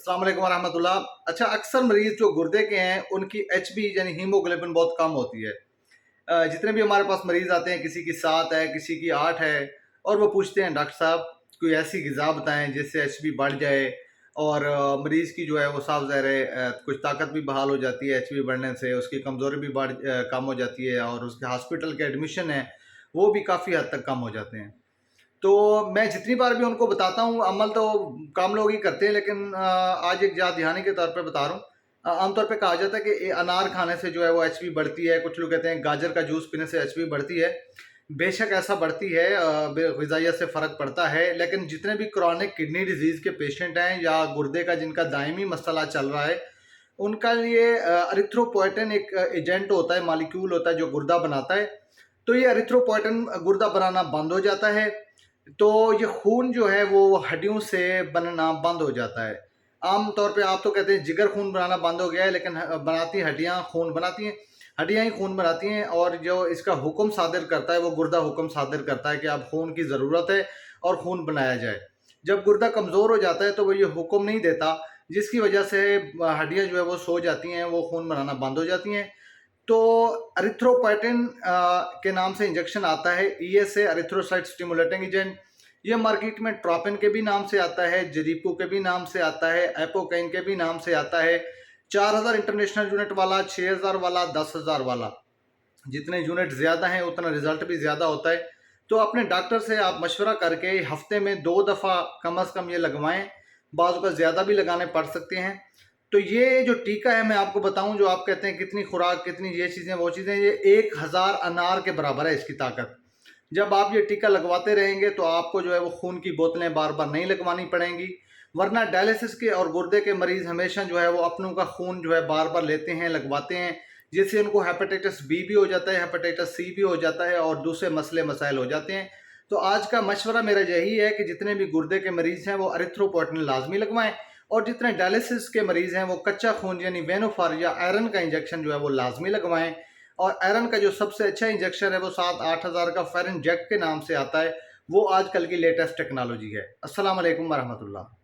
अस्सलाम वालेकुम रहमतुल्लाह। अच्छा, अक्सर मरीज़ जो गुर्दे के हैं उनकी एचबी यानी हीमोग्लोबिन बहुत कम होती है। जितने भी हमारे पास मरीज़ आते हैं, किसी की 7 है, किसी की 8 है, और वो पूछते हैं डॉक्टर साहब कोई ऐसी ग़िज़ा बताएं जिससे एचबी बढ़ जाए और मरीज़ की जो है वो साफ ज़ाहिर है कुछ ताकत भी बहाल हो जाती है एचबी बढ़ने से, उसकी कमज़ोरी भी कम हो जाती है और उसके हॉस्पिटल के एडमिशन है वो भी काफ़ी हद तक कम हो जाते हैं। तो मैं जितनी बार भी उनको बताता हूँ, अमल तो कम लोग ही करते हैं, लेकिन आज एक याद दहानी के तौर पे बता रहा हूँ। आमतौर पे कहा जाता है कि अनार खाने से जो है वो एचपी बढ़ती है, कुछ लोग कहते हैं गाजर का जूस पीने से एचपी बढ़ती है। बेशक ऐसा बढ़ती है, ग़िज़ाइयत से फ़र्क पड़ता है, लेकिन जितने भी क्रॉनिक किडनी डिजीज़ के पेशेंट हैं या गुर्दे का जिनका दायमी मसला चल रहा है, उनका लिए एरिथ्रोपोएटिन एक एजेंट होता है, मॉलिक्यूल होता है जो गुर्दा बनाता है। तो ये एरिथ्रोपोएटिन गुर्दा बनाना बंद हो जाता है, तो ये खून जो है वो हड्डियों से बनना बंद हो जाता है। आम तौर पे आप तो कहते हैं जिगर खून बनाना बंद हो गया है, लेकिन बनाती हड्डियाँ खून बनाती हैं, हड्डियाँ ही खून बनाती हैं, और जो इसका हुक्म सादिर करता है वो गुर्दा हुक्म सादिर करता है कि अब खून की ज़रूरत है और खून बनाया जाए। जब गुर्दा कमज़ोर हो जाता है तो वो ये हुक्म नहीं देता, जिसकी वजह से हड्डियाँ जो है वो सो जाती हैं, वो खून बनाना बंद हो जाती हैं। तो एरिथ्रोपोएटिन के नाम से इंजेक्शन आता है, ईएसए एरिथ्रोसाइट स्टिमुलेटिंग एजेंट। ये मार्केट में ट्रोपिन के भी नाम से आता है, जरीपो के भी नाम से आता है, एपोकाइन के भी नाम से आता है। 4000 इंटरनेशनल यूनिट वाला, 6000 वाला, 10,000 वाला, जितने यूनिट ज़्यादा हैं उतना रिजल्ट भी ज़्यादा होता है। तो अपने डॉक्टर से आप मशवरा करके हफ्ते में 2 दफ़ा कम अज़ कम ये लगवाएं, बाज़ का ज़्यादा भी लगाने पड़ सकते हैं। तो ये जो टीका है मैं आपको बताऊं, जो आप कहते हैं कितनी खुराक, कितनी ये चीज़ें वो चीज़ें, ये 1000 अनार के बराबर है इसकी ताकत। जब आप ये टीका लगवाते रहेंगे तो आपको जो है वो खून की बोतलें बार बार नहीं लगवानी पड़ेंगी, वरना डायलिसिस के और गुर्दे के मरीज़ हमेशा जो है वो अपनों का खून जो है बार बार लेते हैं, लगवाते हैं, जिससे उनको हेपेटाइटिस बी भी हो जाता है, हेपेटाइटिस सी भी हो जाता है और दूसरे मसले मसाइल हो जाते हैं। तो आज का मशवरा मेरा यही है कि जितने भी गुर्दे के मरीज़ हैं वो एरिथ्रोपोएटिन लाजमी लगवाएं, और जितने डायलिसिस के मरीज़ हैं वो कच्चा खून यानी वेनोफार या आयरन का इंजेक्शन जो है वो लाजमी लगवाएं। और आयरन का जो सबसे अच्छा इंजेक्शन है वो 7-8 हज़ार का फेरिंजेक्ट के नाम से आता है, वो आजकल की लेटेस्ट टेक्नोलॉजी है। अस्सलाम वालेकुम वरहमतुल्लाह।